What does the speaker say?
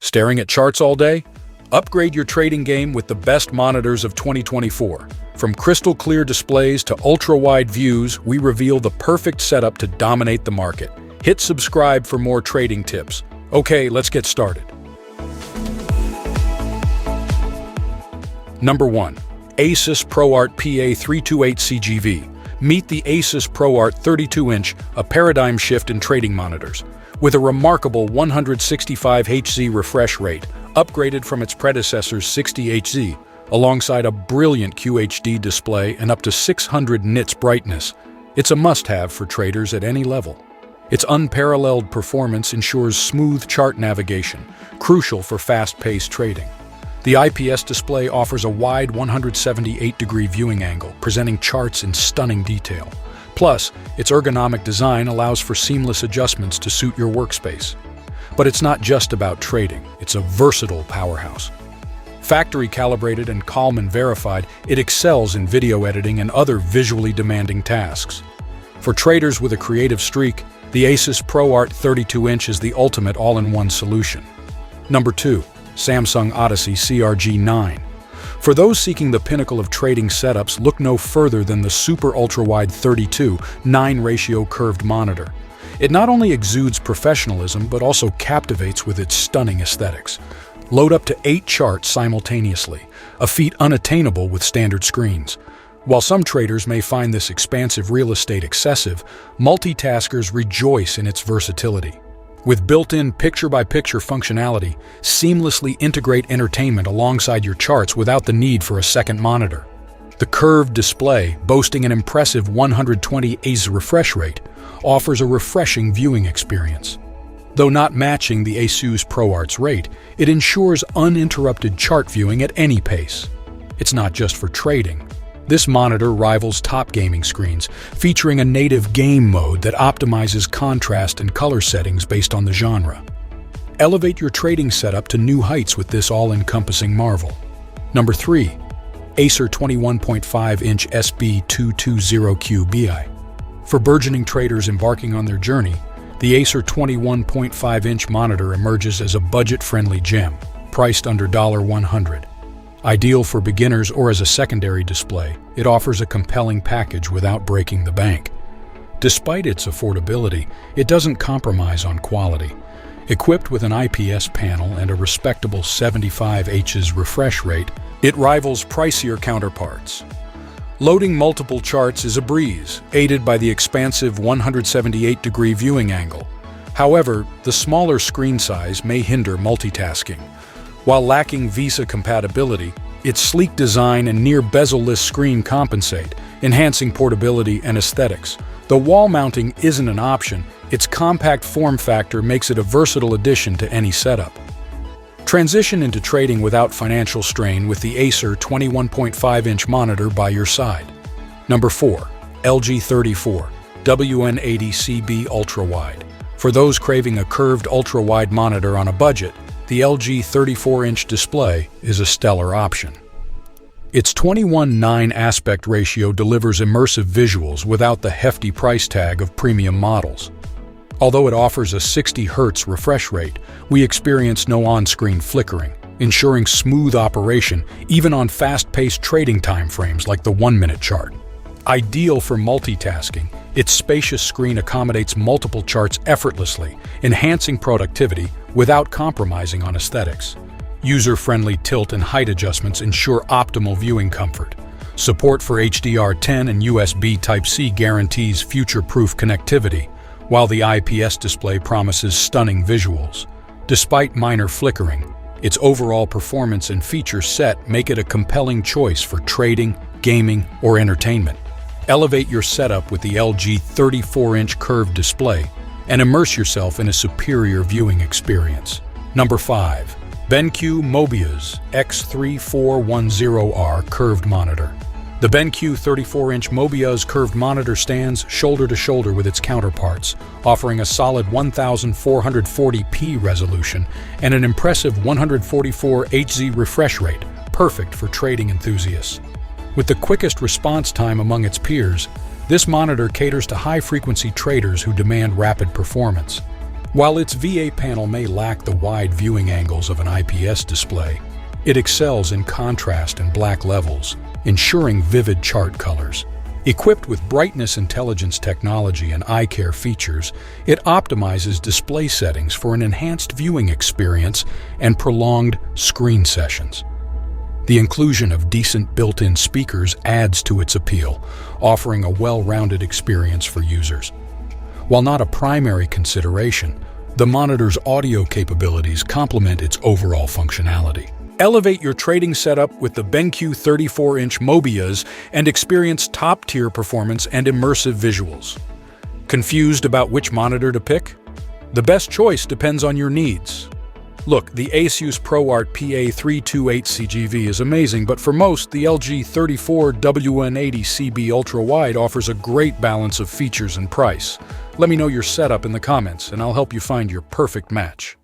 Staring at charts all day? Upgrade your trading game with the best monitors of 2024. From crystal clear displays to ultra-wide views, we reveal the perfect setup to dominate the market. Hit subscribe for more trading tips. Okay, let's get started. Number 1. ASUS ProArt PA328CGV. Meet the ASUS ProArt 32-inch, a paradigm shift in trading monitors. With a remarkable 165 Hz refresh rate, upgraded from its predecessor's 60 Hz, alongside a brilliant QHD display and up to 600 nits brightness, it's a must-have for traders at any level. Its unparalleled performance ensures smooth chart navigation, crucial for fast-paced trading. The IPS display offers a wide 178-degree viewing angle, presenting charts in stunning detail. Plus, its ergonomic design allows for seamless adjustments to suit your workspace. But it's not just about trading, it's a versatile powerhouse. Factory calibrated and Kalman verified, it excels in video editing and other visually demanding tasks. For traders with a creative streak, the ASUS ProArt 32-inch is the ultimate all-in-one solution. Number 2. Samsung Odyssey CRG9. For those seeking the pinnacle of trading setups, look no further than the super ultra-wide 32:9 ratio curved monitor. It not only exudes professionalism, but also captivates with its stunning aesthetics. Load up to 8 charts simultaneously, a feat unattainable with standard screens. While some traders may find this expansive real estate excessive, multitaskers rejoice in its versatility. With built-in picture-by-picture functionality, seamlessly integrate entertainment alongside your charts without the need for a second monitor. The curved display, boasting an impressive 120 Hz refresh rate, offers a refreshing viewing experience. Though not matching the ASUS ProArt's rate, it ensures uninterrupted chart viewing at any pace. It's not just for trading. This monitor rivals top gaming screens, featuring a native game mode that optimizes contrast and color settings based on the genre. Elevate your trading setup to new heights with this all-encompassing marvel. Number 3. Acer 21.5-inch SB220QBI. For burgeoning traders embarking on their journey, the Acer 21.5-inch monitor emerges as a budget-friendly gem, priced under $100. Ideal for beginners or as a secondary display, it offers a compelling package without breaking the bank. Despite its affordability, it doesn't compromise on quality. Equipped with an IPS panel and a respectable 75 Hz refresh rate, it rivals pricier counterparts. Loading multiple charts is a breeze, aided by the expansive 178-degree viewing angle. However, the smaller screen size may hinder multitasking. While lacking VESA compatibility, its sleek design and near bezel-less screen compensate, enhancing portability and aesthetics. Though wall mounting isn't an option, its compact form factor makes it a versatile addition to any setup. Transition into trading without financial strain with the Acer 21.5-inch monitor by your side. Number 4. LG 34 WN80CB UltraWide. For those craving a curved ultra-wide monitor on a budget, the LG 34-inch display is a stellar option. Its 21:9 aspect ratio delivers immersive visuals without the hefty price tag of premium models. Although it offers a 60 Hz refresh rate, we experience no on-screen flickering, ensuring smooth operation even on fast-paced trading timeframes like the 1-minute chart. Ideal for multitasking, its spacious screen accommodates multiple charts effortlessly, enhancing productivity without compromising on aesthetics. User-friendly tilt and height adjustments ensure optimal viewing comfort. Support for HDR10 and USB Type-C guarantees future-proof connectivity, while the IPS display promises stunning visuals. Despite minor flickering, its overall performance and feature set make it a compelling choice for trading, gaming, or entertainment. Elevate your setup with the LG 34-inch curved display and immerse yourself in a superior viewing experience. Number 5. BenQ MOBIUZ X3410R Curved Monitor. The BenQ 34-inch MOBIUZ curved monitor stands shoulder to shoulder with its counterparts, offering a solid 1440p resolution and an impressive 144 Hz refresh rate, perfect for trading enthusiasts. With the quickest response time among its peers, this monitor caters to high-frequency traders who demand rapid performance. While its VA panel may lack the wide viewing angles of an IPS display, it excels in contrast and black levels, ensuring vivid chart colors. Equipped with brightness intelligence technology and eye care features, it optimizes display settings for an enhanced viewing experience and prolonged screen sessions. The inclusion of decent built-in speakers adds to its appeal, offering a well-rounded experience for users. While not a primary consideration, the monitor's audio capabilities complement its overall functionality. Elevate your trading setup with the BenQ 34-inch MOBIUZ and experience top-tier performance and immersive visuals. Confused about which monitor to pick? The best choice depends on your needs. Look, the ASUS ProArt PA328CGV is amazing, but for most, the LG 34WN80CB UltraWide offers a great balance of features and price. Let me know your setup in the comments, and I'll help you find your perfect match.